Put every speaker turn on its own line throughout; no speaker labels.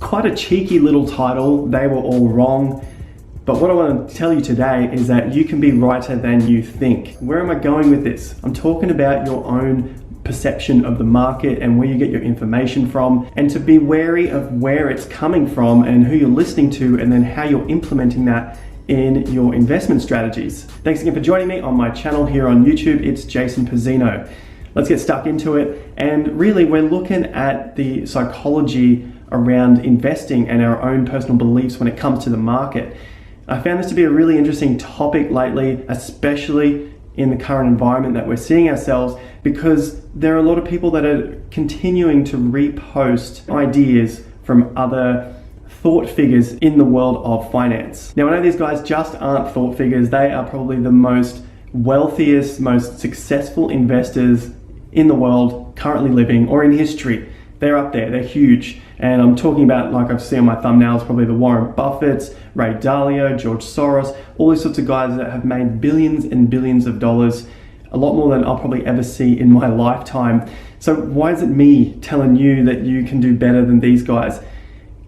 quite a cheeky little title. They were all wrong. But what I want to tell you today is that you can be righter than you think. Where am I going with this? I'm talking about your own perception of the market and where you get your information from, and to be wary of where it's coming from and who you're listening to, and then how you're implementing that in your investment strategies. Thanks again for joining me on my channel here on YouTube. It's Jason Pizzino. Let's get stuck into it. And really, we're looking at the psychology around investing and our own personal beliefs when it comes to the market. I found this to be a really interesting topic lately, especially in the current environment that we're seeing ourselves, because there are a lot of people that are continuing to repost ideas from other thought figures in the world of finance. Now, I know these guys just aren't thought figures. They are probably the most wealthiest, most successful investors in the world currently living, or in history. They're up there, they're huge. And I'm talking about, like I've seen on my thumbnails, probably the Warren Buffetts, Ray Dalio, George Soros, all these sorts of guys that have made billions and billions of dollars, a lot more than I'll probably ever see in my lifetime. So why is it me telling you that you can do better than these guys?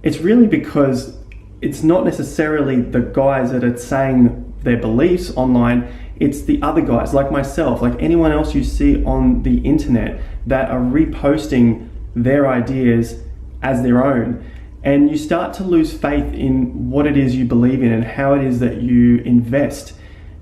It's really because it's not necessarily the guys that are saying their beliefs online, it's the other guys like myself, like anyone else you see on the internet that are reposting their ideas as their own. And you start to lose faith in what it is you believe in and how it is that you invest.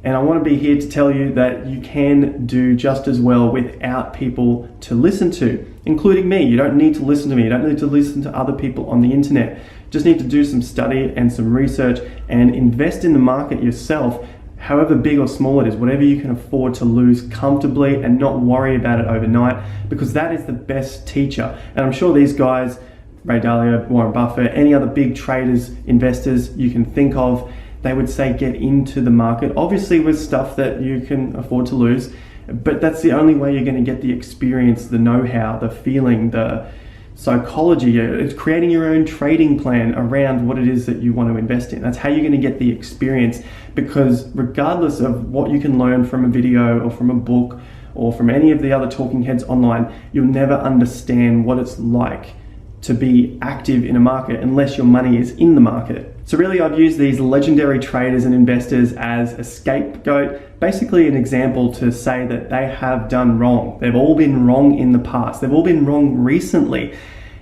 And I want to be here to tell you that you can do just as well without people to listen to, including me. You don't need to listen to me. You don't need to listen to other people on the internet. You just need to do some study and some research and invest in the market yourself, however big or small it is, whatever you can afford to lose comfortably and not worry about it overnight, because that is the best teacher. And I'm sure these guys, Ray Dalio, Warren Buffett, any other big traders, investors you can think of, they would say get into the market, obviously with stuff that you can afford to lose, but that's the only way you're going to get the experience, the know-how, the feeling, the psychology. It's creating your own trading plan around what it is that you want to invest in. That's how you're going to get the experience, because regardless of what you can learn from a video or from a book or from any of the other talking heads online, you'll never understand what it's like to be active in a market unless your money is in the market. So really, I've used these legendary traders and investors as a scapegoat, basically an example to say that they have done wrong. They've all been wrong in the past. They've all been wrong recently.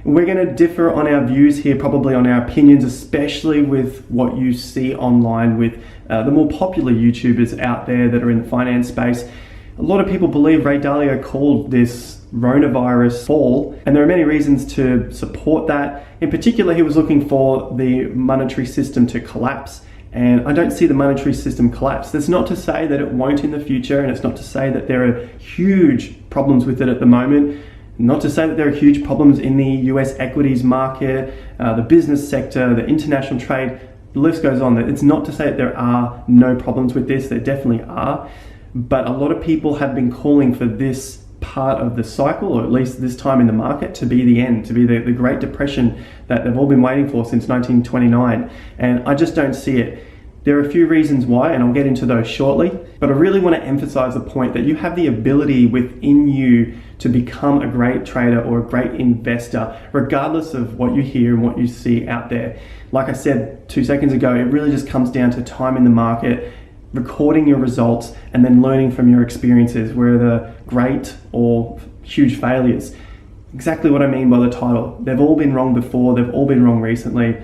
We're going to differ on our views here, probably on our opinions, especially with what you see online with the more popular YouTubers out there that are in the finance space. A lot of people believe Ray Dalio called this coronavirus fall, and there are many reasons to support that. In particular, he was looking for the monetary system to collapse, and I don't see the monetary system collapse. That's not to say that it won't in the future, and it's not to say that there are huge problems with it at the moment. Not to say that there are huge problems in the US equities market, the business sector, the international trade, the list goes on. It's not to say that there are no problems with this, there definitely are, but a lot of people have been calling for this part of the cycle, or at least this time in the market, to be the end, to be the Great Depression that they've all been waiting for since 1929, and I just don't see it. There are a few reasons why, and I'll get into those shortly, but I really want to emphasize the point that you have the ability within you to become a great trader or a great investor, regardless of what you hear and what you see out there. Like I said 2 seconds ago, it really just comes down to time in the market, recording your results, and then learning from your experiences, whether great or huge failures. Exactly what I mean by the title. They've all been wrong before, they've all been wrong recently.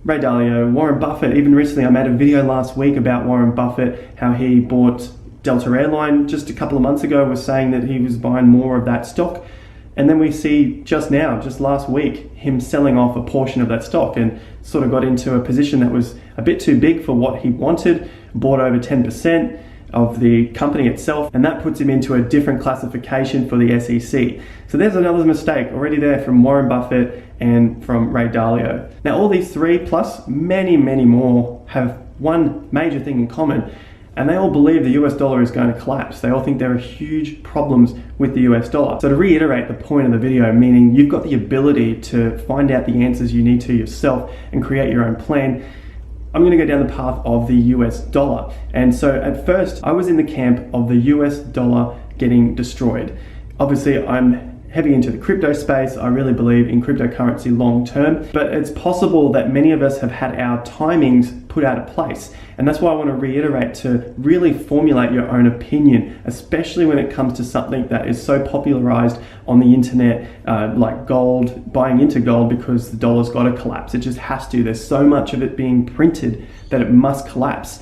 Ray Dalio, Warren Buffett, even recently I made a video last week about Warren Buffett, how he bought Delta Airline just a couple of months ago, was saying that he was buying more of that stock. And then we see just now, just last week, him selling off a portion of that stock and sort of got into a position that was a bit too big for what he wanted, bought over 10% of the company itself, and that puts him into a different classification for the SEC. So there's another mistake already there from Warren Buffett and from Ray Dalio. Now all these three, plus many, many more, have one major thing in common, and they all believe the US dollar is going to collapse. They all think there are huge problems with the US dollar. So to reiterate the point of the video, meaning you've got the ability to find out the answers you need to yourself and create your own plan, I'm going to go down the path of the US dollar. And so at first I was in the camp of the US dollar getting destroyed. Obviously I'm heavy into the crypto space. I really believe in cryptocurrency long term, but it's possible that many of us have had our timings put out of place. And that's why I want to reiterate to really formulate your own opinion, especially when it comes to something that is so popularized on the internet, like gold, buying into gold because the dollar's got to collapse. It just has to. There's so much of it being printed that it must collapse.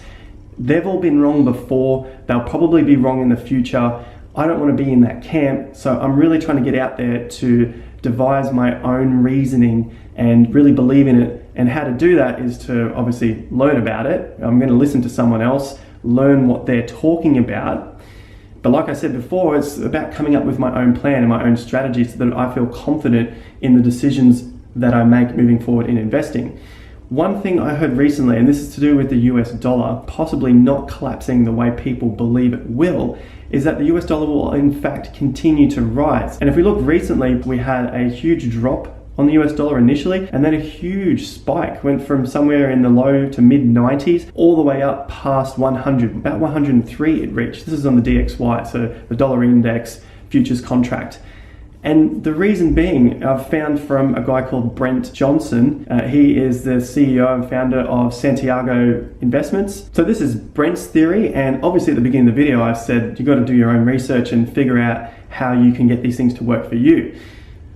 They've all been wrong before. They'll probably be wrong in the future. I don't want to be in that camp. So I'm really trying to get out there to devise my own reasoning and really believe in it. And how to do that is to obviously learn about it. I'm going to listen to someone else, learn what they're talking about. But like I said before, it's about coming up with my own plan and my own strategy so that I feel confident in the decisions that I make moving forward in investing. One thing I heard recently, and this is to do with the US dollar possibly not collapsing the way people believe it will, is that the US dollar will in fact continue to rise. And if we look recently, we had a huge drop on the US dollar initially, and then a huge spike, went from somewhere in the low to mid 90s all the way up past 100, about 103 it reached. This is on the DXY, so the dollar index futures contract. And the reason being, I've found from a guy called Brent Johnson. He is the CEO and founder of Santiago Investments. So this is Brent's theory, and obviously at the beginning of the video I said you got to do your own research and figure out how you can get these things to work for you.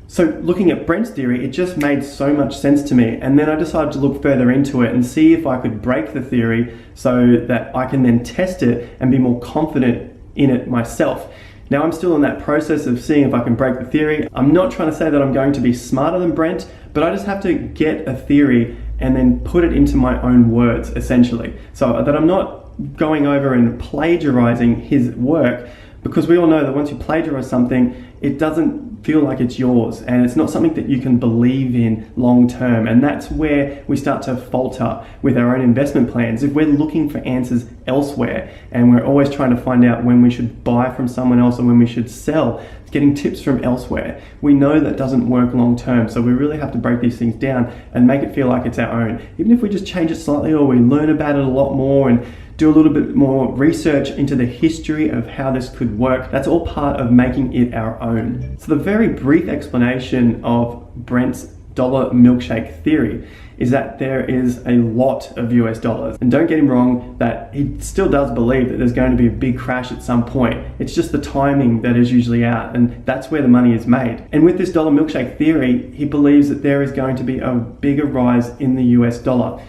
So looking at Brent's theory, it just made so much sense to me, and then I decided to look further into it and see if I could break the theory so that I can then test it and be more confident in it myself. Now I'm still in that process of seeing if I can break the theory. I'm not trying to say that I'm going to be smarter than Brent, but I just have to get a theory and then put it into my own words, essentially. So that I'm not going over and plagiarizing his work, because we all know that once you plagiarize something, it doesn't feel like it's yours, and it's not something that you can believe in long term. And that's where we start to falter with our own investment plans. If we're looking for answers elsewhere and we're always trying to find out when we should buy from someone else or when we should sell, getting tips from elsewhere, we know that doesn't work long term. So we really have to break these things down and make it feel like it's our own. Even if we just change it slightly, or we learn about it a lot more and do a little bit more research into the history of how this could work, that's all part of making it our own. So the very brief explanation of Brent's dollar milkshake theory is that there is a lot of US dollars. And don't get him wrong, that he still does believe that there's going to be a big crash at some point. It's just the timing that is usually out, and that's where the money is made. And with this dollar milkshake theory, he believes that there is going to be a bigger rise in the US dollar,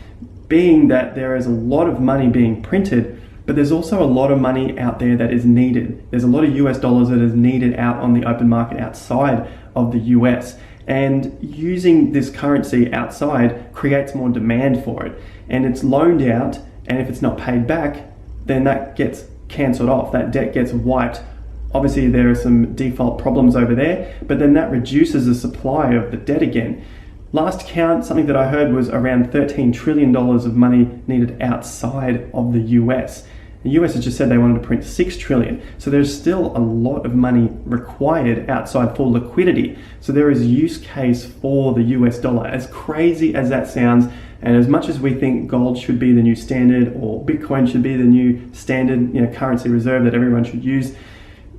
being that there is a lot of money being printed, but there's also a lot of money out there that is needed. There's a lot of US dollars that is needed out on the open market outside of the US. And using this currency outside creates more demand for it. And it's loaned out, and if it's not paid back, then that gets cancelled off. That debt gets wiped. Obviously there are some default problems over there, but then that reduces the supply of the debt again. Last count, something that I heard was around $13 trillion of money needed outside of the US. The US has just said they wanted to print $6 trillion. So there's still a lot of money required outside for liquidity. So there is use case for the US dollar. As crazy as that sounds, and as much as we think gold should be the new standard or Bitcoin should be the new standard, currency reserve that everyone should use,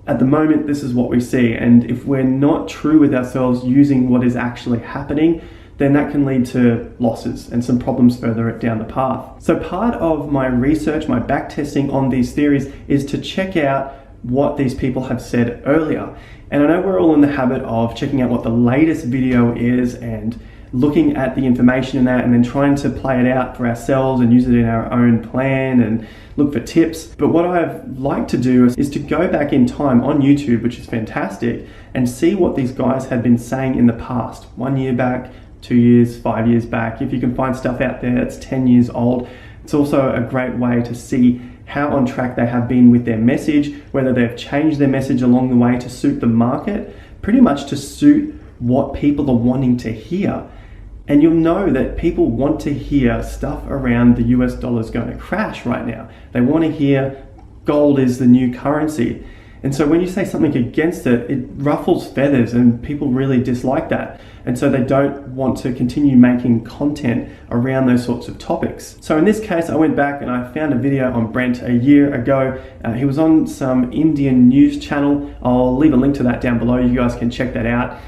at the moment, this is what we see. And if we're not true with ourselves using what is actually happening, then that can lead to losses and some problems further down the path. So part of my research, my back testing on these theories, is to check out what these people have said earlier. And I know we're all in the habit of checking out what the latest video is and looking at the information in that and then trying to play it out for ourselves and use it in our own plan and look for tips. But what I've liked to do is to go back in time on YouTube, which is fantastic, and see what these guys have been saying in the past, 1 year back, 2 years, 5 years back. If you can find stuff out there that's 10 years old, it's also a great way to see how on track they have been with their message, whether they've changed their message along the way to suit the market, pretty much to suit what people are wanting to hear. And you'll know that people want to hear stuff around the US dollar is going to crash right now. They want to hear gold is the new currency. And so when you say something against it, it ruffles feathers and people really dislike that. And so they don't want to continue making content around those sorts of topics. So in this case, I went back and I found a video on Brent a year ago. He was on some Indian news channel. I'll leave a link to that down below. You guys can check that out.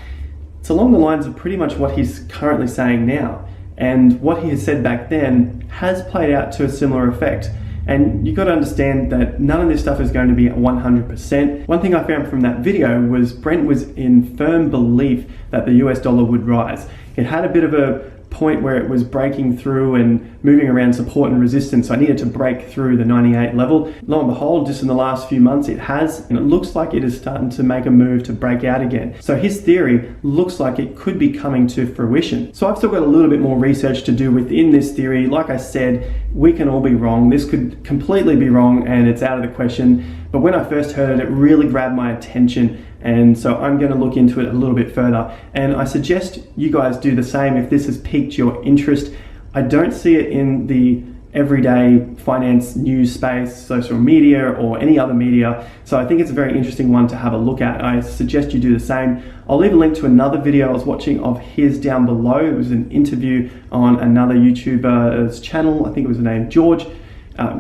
It's along the lines of pretty much what he's currently saying now. And what he has said back then has played out to a similar effect. And you've got to understand that none of this stuff is going to be 100%. One thing I found from that video was Brent was in firm belief that the US dollar would rise. It had a bit of a point where it was breaking through and moving around support and resistance. So I needed to break through the 98 level. Lo and behold, just in the last few months it has, and it looks like it is starting to make a move to break out again. So his theory looks like it could be coming to fruition. So I've still got a little bit more research to do within this theory. Like I said, we can all be wrong. This could completely be wrong and it's out of the question. But when I first heard it, it really grabbed my attention. And so I'm going to look into it a little bit further. And I suggest you guys do the same if this has piqued your interest. I don't see it in the everyday finance news space, social media, or any other media. So I think it's a very interesting one to have a look at. I suggest you do the same. I'll leave a link to another video I was watching of his down below. It was an interview on another YouTuber's channel. I think it was named George.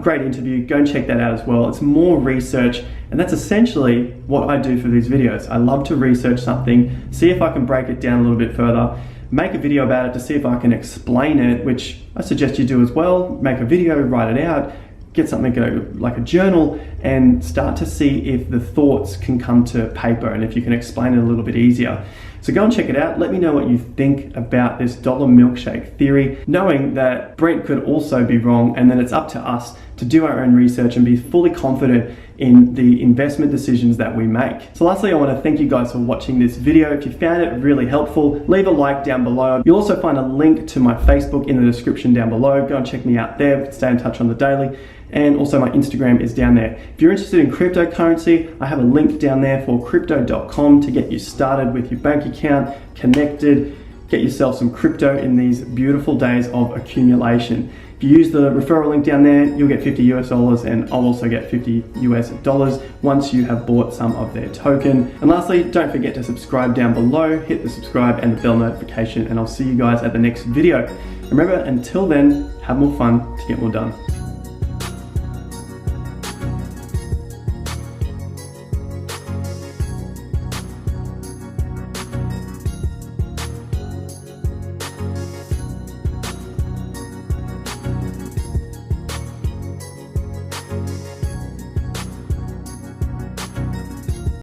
Great interview, go and check that out as well. It's more research, and that's essentially what I do for these videos. I love to research something, see if I can break it down a little bit further, make a video about it to see if I can explain it, which I suggest you do as well. Make a video, write it out, get something like a journal, and start to see if the thoughts can come to paper and if you can explain it a little bit easier. So go and check it out. Let me know what you think about this dollar milkshake theory, knowing that Brent could also be wrong, and then it's up to us to do our own research and be fully confident in the investment decisions that we make. So lastly, I want to thank you guys for watching this video. If you found it really helpful, leave a like down below. You'll also find a link to my Facebook in the description down below. Go and check me out there, stay in touch on the daily. And also my Instagram is down there. If you're interested in cryptocurrency, I have a link down there for crypto.com to get you started with your bank account, connected, get yourself some crypto in these beautiful days of accumulation. If you use the referral link down there, you'll get $50 US, and I'll also get $50 US once you have bought some of their token. And lastly, don't forget to subscribe down below, hit the subscribe and the bell notification, and I'll see you guys at the next video. Remember, until then, have more fun to get more done.